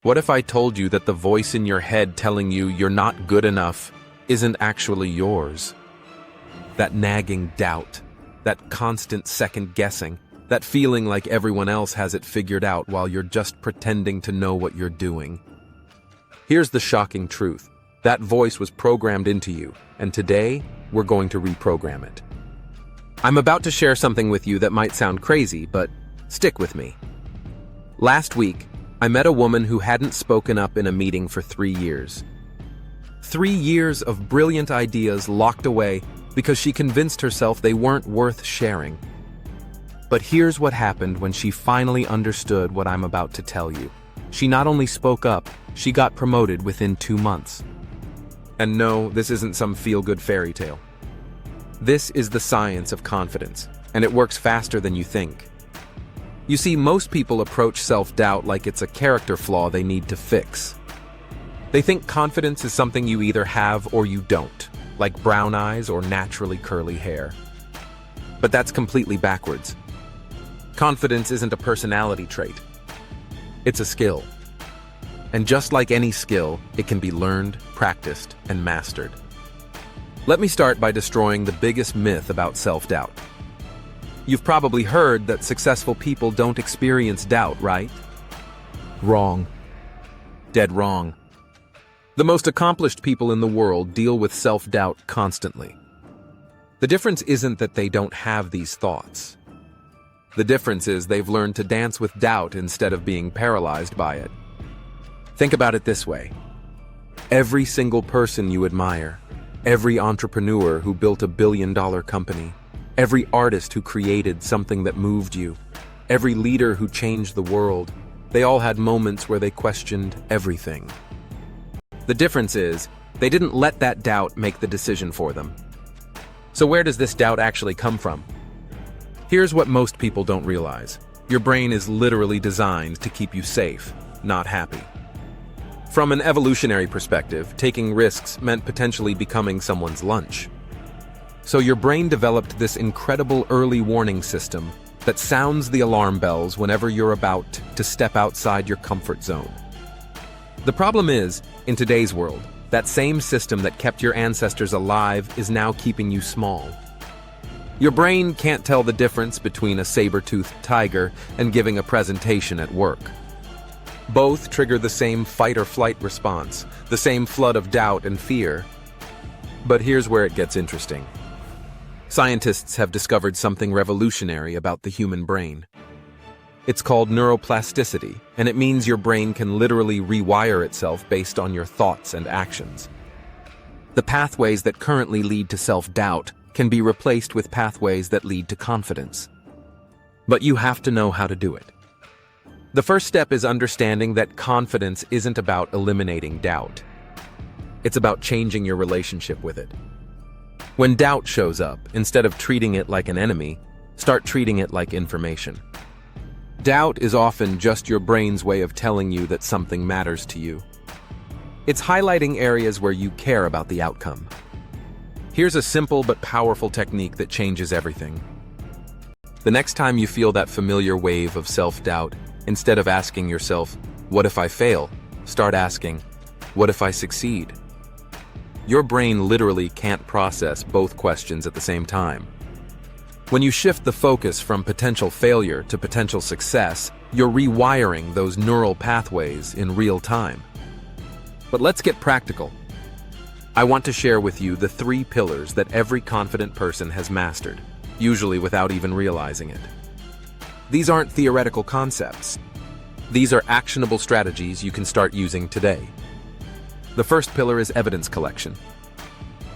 What if I told you that the voice in your head telling you you're not good enough isn't actually yours? That nagging doubt, that constant second guessing, that feeling like everyone else has it figured out while you're just pretending to know what you're doing. Here's the shocking truth. That voice was programmed into you, and today, we're going to reprogram it. I'm about to share something with you that might sound crazy, but stick with me. Last week, I met a woman who hadn't spoken up in a meeting for 3 years. 3 years of brilliant ideas locked away because she convinced herself they weren't worth sharing. But here's what happened when she finally understood what I'm about to tell you. She not only spoke up, she got promoted within 2 months. And no, this isn't some feel-good fairy tale. This is the science of confidence, and it works faster than you think. You see, most people approach self-doubt like it's a character flaw they need to fix. They think confidence is something you either have or you don't, like brown eyes or naturally curly hair. But that's completely backwards. Confidence isn't a personality trait. It's a skill. And just like any skill, it can be learned, practiced, and mastered. Let me start by destroying the biggest myth about self-doubt. You've probably heard that successful people don't experience doubt, right? Wrong. Dead wrong. The most accomplished people in the world deal with self-doubt constantly. The difference isn't that they don't have these thoughts. The difference is they've learned to dance with doubt instead of being paralyzed by it. Think about it this way. Every single person you admire, every entrepreneur who built a billion-dollar company, every artist who created something that moved you, every leader who changed the world, they all had moments where they questioned everything. The difference is, they didn't let that doubt make the decision for them. So where does this doubt actually come from? Here's what most people don't realize. Your brain is literally designed to keep you safe, not happy. From an evolutionary perspective, taking risks meant potentially becoming someone's lunch. So your brain developed this incredible early warning system that sounds the alarm bells whenever you're about to step outside your comfort zone. The problem is, in today's world, that same system that kept your ancestors alive is now keeping you small. Your brain can't tell the difference between a saber-toothed tiger and giving a presentation at work. Both trigger the same fight-or-flight response, the same flood of doubt and fear. But here's where it gets interesting. Scientists have discovered something revolutionary about the human brain. It's called neuroplasticity, and it means your brain can literally rewire itself based on your thoughts and actions. The pathways that currently lead to self-doubt can be replaced with pathways that lead to confidence. But you have to know how to do it. The first step is understanding that confidence isn't about eliminating doubt. It's about changing your relationship with it. When doubt shows up, instead of treating it like an enemy, start treating it like information. Doubt is often just your brain's way of telling you that something matters to you. It's highlighting areas where you care about the outcome. Here's a simple but powerful technique that changes everything. The next time you feel that familiar wave of self-doubt, instead of asking yourself, "What if I fail?" start asking, "What if I succeed?" Your brain literally can't process both questions at the same time. When you shift the focus from potential failure to potential success, you're rewiring those neural pathways in real time. But let's get practical. I want to share with you the 3 pillars that every confident person has mastered, usually without even realizing it. These aren't theoretical concepts. These are actionable strategies you can start using today. The first pillar is evidence collection.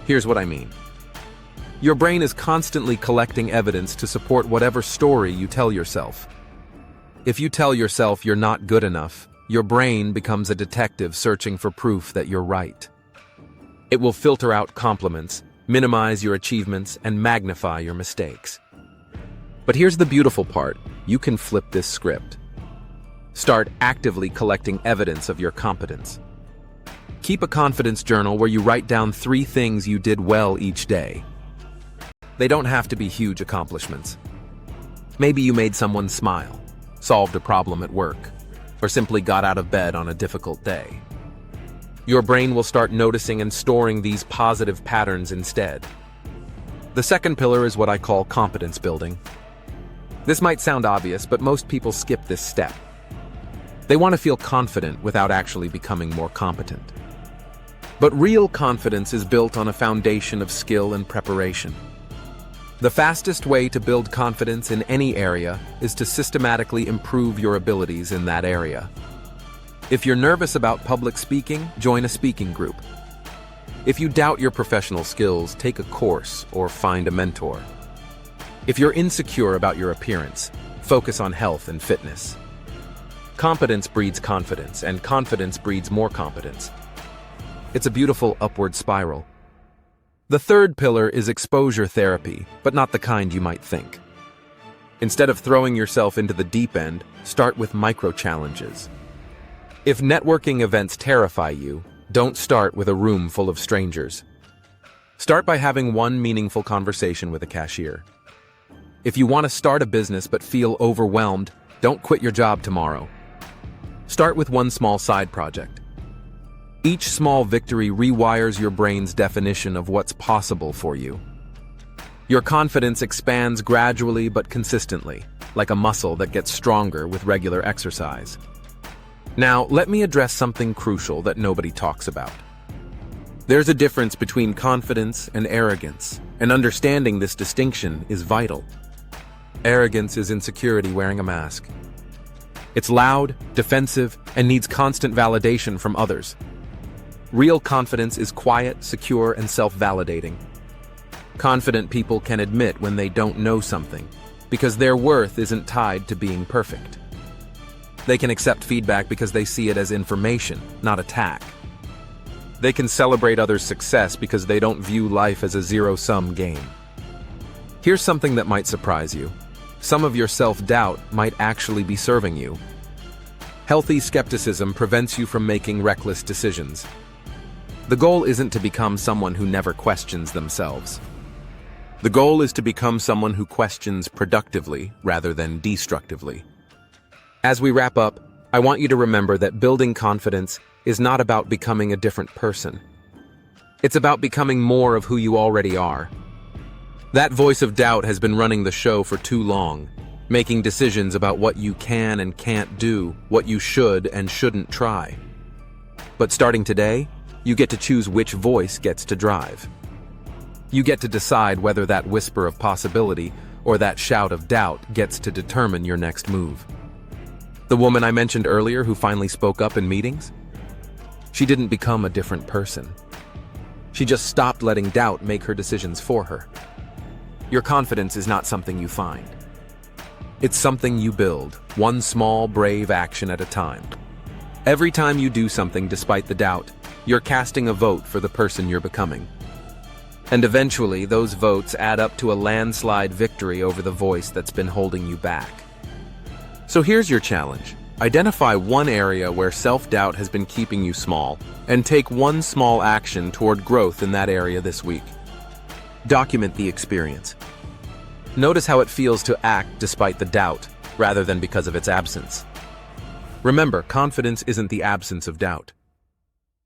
Here's what I mean. Your brain is constantly collecting evidence to support whatever story you tell yourself. If you tell yourself you're not good enough, your brain becomes a detective searching for proof that you're right. It will filter out compliments, minimize your achievements, and magnify your mistakes. But here's the beautiful part. You can flip this script. Start actively collecting evidence of your competence. Keep a confidence journal where you write down 3 things you did well each day. They don't have to be huge accomplishments. Maybe you made someone smile, solved a problem at work, or simply got out of bed on a difficult day. Your brain will start noticing and storing these positive patterns instead. The second pillar is what I call confidence building. This might sound obvious, but most people skip this step. They want to feel confident without actually becoming more competent. But real confidence is built on a foundation of skill and preparation. The fastest way to build confidence in any area is to systematically improve your abilities in that area. If you're nervous about public speaking, join a speaking group. If you doubt your professional skills, take a course or find a mentor. If you're insecure about your appearance, focus on health and fitness. Competence breeds confidence, and confidence breeds more competence. It's a beautiful upward spiral. The third pillar is exposure therapy, but not the kind you might think. Instead of throwing yourself into the deep end, start with micro-challenges. If networking events terrify you, don't start with a room full of strangers. Start by having one meaningful conversation with a cashier. If you want to start a business but feel overwhelmed, don't quit your job tomorrow. Start with one small side project. Each small victory rewires your brain's definition of what's possible for you. Your confidence expands gradually but consistently, like a muscle that gets stronger with regular exercise. Now, let me address something crucial that nobody talks about. There's a difference between confidence and arrogance, and understanding this distinction is vital. Arrogance is insecurity wearing a mask. It's loud, defensive, and needs constant validation from others. Real confidence is quiet, secure, and self-validating. Confident people can admit when they don't know something, because their worth isn't tied to being perfect. They can accept feedback because they see it as information, not attack. They can celebrate others' success because they don't view life as a zero-sum game. Here's something that might surprise you. Some of your self-doubt might actually be serving you. Healthy skepticism prevents you from making reckless decisions. The goal isn't to become someone who never questions themselves. The goal is to become someone who questions productively rather than destructively. As we wrap up, I want you to remember that building confidence is not about becoming a different person. It's about becoming more of who you already are. That voice of doubt has been running the show for too long, making decisions about what you can and can't do, what you should and shouldn't try. But starting today, you get to choose which voice gets to drive. You get to decide whether that whisper of possibility or that shout of doubt gets to determine your next move. The woman I mentioned earlier who finally spoke up in meetings? She didn't become a different person. She just stopped letting doubt make her decisions for her. Your confidence is not something you find. It's something you build, one small, brave action at a time. Every time you do something despite the doubt, you're casting a vote for the person you're becoming. And eventually, those votes add up to a landslide victory over the voice that's been holding you back. So here's your challenge. Identify one area where self-doubt has been keeping you small, and take one small action toward growth in that area this week. Document the experience. Notice how it feels to act despite the doubt, rather than because of its absence. Remember, confidence isn't the absence of doubt.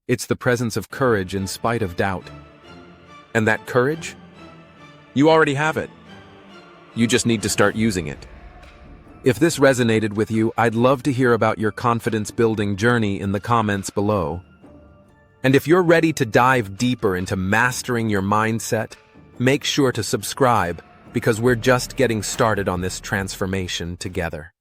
It's the presence of courage in spite of doubt. And that courage? You already have it. You just need to start using it. If this resonated with you, I'd love to hear about your confidence-building journey in the comments below. And if you're ready to dive deeper into mastering your mindset, make sure to subscribe, because we're just getting started on this transformation together.